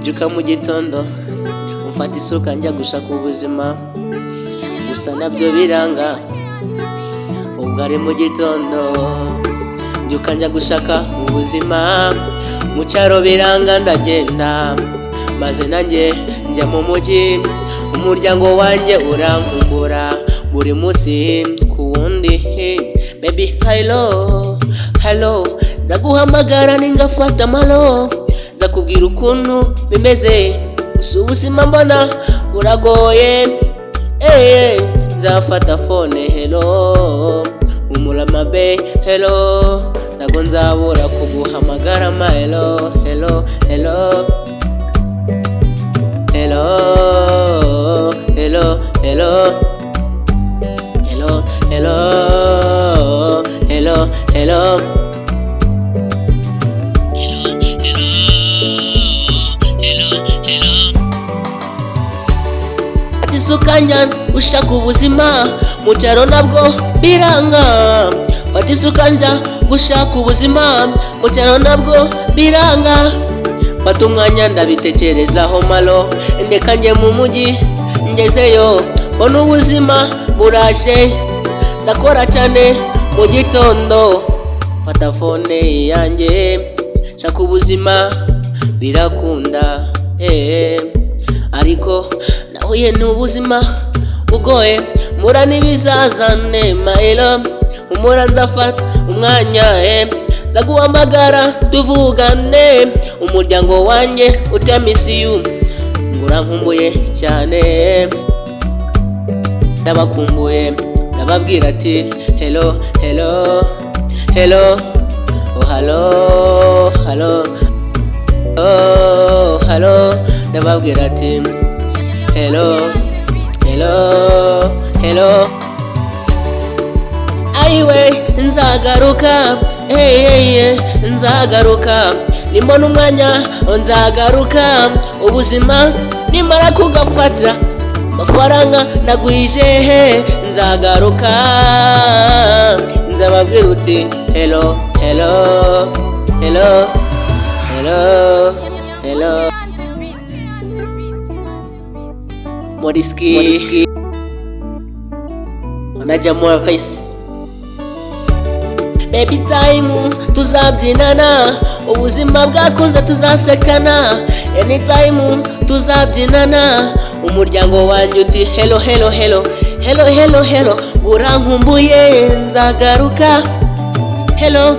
Mbyuka mu gitondo mfata isuka njya gushaka ubuzima, gusa nabyo biranga. Ubwo ari mu gitondo mbyuka njya gushaka ubuzima, mu cyaro biranga ndagenda, maze nanjye njya mu mujyi. Umuryango wanjye urankumbura buri munsi ku wundi. Baby hello hello, nzaguhamagara ningafata malo, nzakubwira ukuntu bimeze, gusa ubuzima mbona buragoye. Nzafata phone hello, humura mabe hello, ntago nzabura kuguhamagara ma hello hello hello hello hello hello hello hello hello hello Fatisukanya ushaka ubuzima, mu cyaro nabwo biranga. Fatisukanya gushaka ubuzima, mu cyaro nabwo biranga. Fata umwanya ndabitekerezaho malo, ndeka njye mu mujyi. Ngezeyo mbona ubuzima buraje, ndakora cyane mu gitondo. Fata phone yanjye shaka ubuzima, birakunda ariko nahuye n'ubuzima bugoye, mura n'ibizazane maelo. Humura nzafata umwanya nzaguhamagara tuvugane. Umuryango wanjye utemisiyu ngurankumbuye cyane, ndabakumbuye, ndababwira ati hello hello hello oh hello hello oh hello, ndababwira ati hello hello hello. Aiwe nzagaruka nzagaruka, nimbona umwanya nzagaruka. Ubuzima nimara kugafata, amafaranga nagwije nzagaruka. Nzababwira uti hello hello hello hello hello. Modiski Naja Morris. Baby time tuzabyinana, ubuzima bwakunze tuzasekana. Anytime tuzabyinana, umuryango wanjye uti hello hello hello hello hello hello. Urankumbuye nzagaruka hello